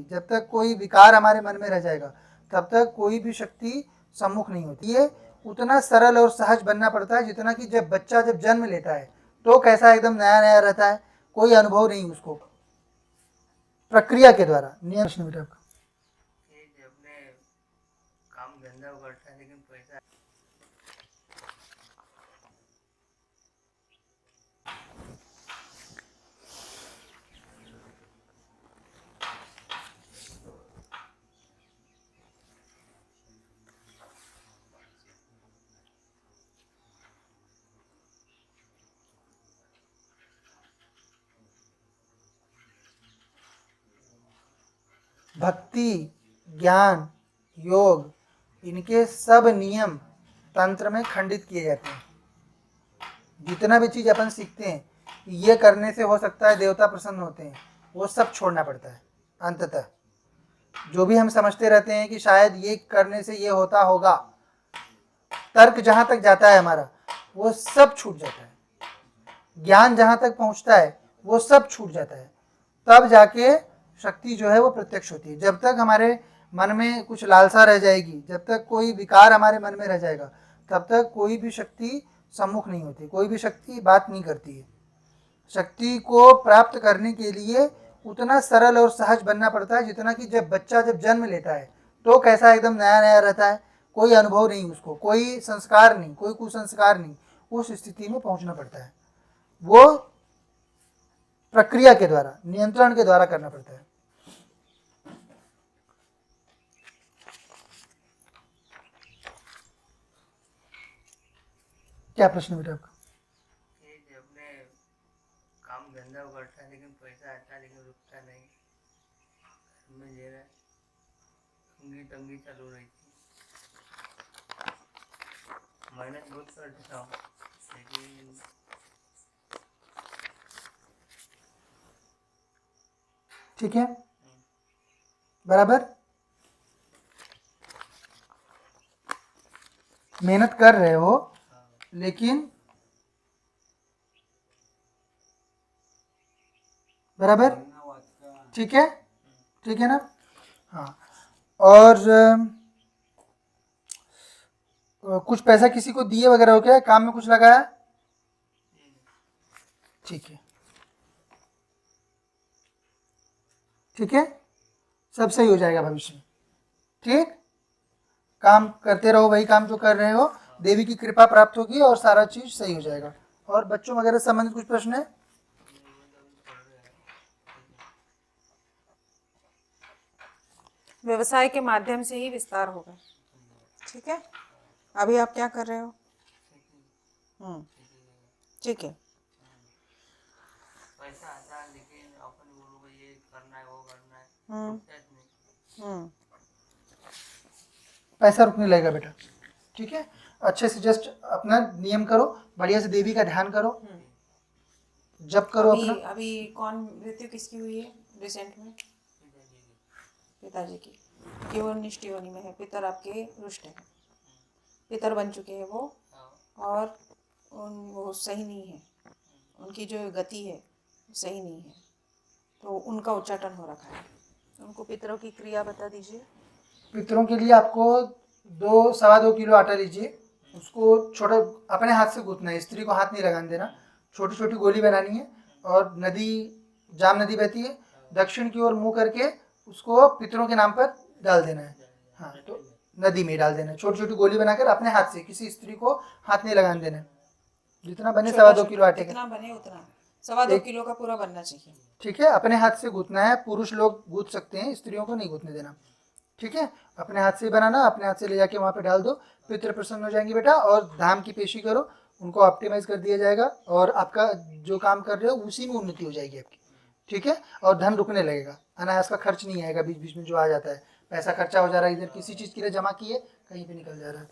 जब तक कोई विकार हमारे मन में रह जाएगा तब तक कोई भी शक्ति सम्मुख नहीं होती। ये उतना सरल और सहज बनना पड़ता है जितना कि जब बच्चा जब जन्म लेता है तो कैसा एकदम नया नया रहता है, कोई अनुभव नहीं उसको, प्रक्रिया के द्वारा। नियम बेटा आपका अपने काम धंधा करता है लेकिन पैसा भक्ति, ज्ञान, योग, इनके सब नियम तंत्र में खंडित किए जाते हैं। जितना भी चीज़ अपन सीखते हैं ये करने से हो सकता है देवता प्रसन्न होते हैं, वो सब छोड़ना पड़ता है। अंततः जो भी हम समझते रहते हैं कि शायद ये करने से ये होता होगा, तर्क जहाँ तक जाता है हमारा वो सब छूट जाता है। ज्ञान जहाँ तक पहुँचता है वो सब छूट जाता है। तब जाके शक्ति जो है वो प्रत्यक्ष होती है। जब तक हमारे मन में कुछ लालसा रह जाएगी, जब तक कोई विकार हमारे मन में रह जाएगा, तब तक कोई भी शक्ति सम्मुख नहीं होती, कोई भी शक्ति बात नहीं करती है। शक्ति को प्राप्त करने के लिए उतना सरल और सहज बनना पड़ता है जितना कि जब बच्चा जब जन्म लेता है तो कैसा एकदम नया नया रहता है, कोई अनुभव नहीं उसको, कोई संस्कार नहीं, कोई कुसंस्कार नहीं, उस स्थिति में पहुंचना पड़ता है। वो प्रक्रिया के द्वारा, नियंत्रण के द्वारा करना पड़ता है। क्या प्रश्न बेटा आपका? अपने काम धंधा करता है लेकिन पैसा आता है लेकिन रुकता नहीं, में ले रहा है, तंगी चालू रही थी, मेहनत बहुत करता हूँ लेकिन ठीक है, बराबर मेहनत कर रहे हो लेकिन बराबर, ठीक है, ठीक है ना? हाँ, और कुछ पैसा किसी को दिए वगैरह हो क्या, काम में कुछ लगाया? ठीक है, ठीक है, सब सही हो जाएगा भविष्य में। ठीक, काम करते रहो, वही काम जो कर रहे हो, देवी की कृपा प्राप्त होगी और सारा चीज सही हो जाएगा। और बच्चों वगैरह संबंधित कुछ प्रश्न है? व्यवसाय के माध्यम से ही विस्तार होगा। ठीक है, अभी आप क्या कर रहे हो? ठीक है। पैसा आता है लेकिन अपन बोलोगे ये करना है वो करना है, पैसा रुकने लगेगा बेटा। ठीक है, अच्छे से जस्ट अपना नियम करो, बढ़िया से देवी का ध्यान करो, जप करो अपना। अभी कौन मृत्यु किसकी हुई है रिसेंट में? पिताजी की, कि वो निष्ठ योनि में है, पितर आपके रुष्ट हैं, पितर बन चुके हैं वो, और वो सही नहीं है, उनकी जो गति है सही नहीं है, तो उनका उच्चाटन हो रखा है। उनको पितरों की क्रिया बता दीजिए। पितरों के लिए आपको 2-2.25 किलो आटा लीजिए, उसको छोटा अपने हाथ से गूंथना है, स्त्री को हाथ नहीं लगाने देना, छोटी छोटी गोली बनानी है, और नदी, जाम नदी बहती है, दक्षिण की ओर मुंह करके उसको पितरों के नाम पर डाल देना है। हाँ, तो नदी में डाल देना है, छोटी छोटी गोली बनाकर अपने हाथ से, किसी स्त्री को हाथ नहीं लगाने देना है। जितना बने 2.25 किलो आटे का, जितना बने उतना 2.25 किलो का पूरा बनना चाहिए। ठीक है, अपने हाथ से गूंथना है, पुरुष लोग गूंथ सकते हैं, स्त्रियों को नहीं गूंथने देना। ठीक है, अपने हाथ से बनाना, अपने हाथ से ले जाके वहाँ पे डाल दो, पितृ प्रसन्न हो जाएंगे बेटा, और धाम की पेशी करो, उनको ऑप्टिमाइज कर दिया जाएगा, और आपका जो काम कर रहे हो उसी में उन्नति हो जाएगी आपकी। ठीक है, और धन रुकने लगेगा, अनायास का खर्च नहीं आएगा बीच बीच में जो आ जाता है, पैसा खर्चा हो जा रहा है, इधर किसी चीज़ के लिए जमा किए कहीं पे निकल जा रहा है।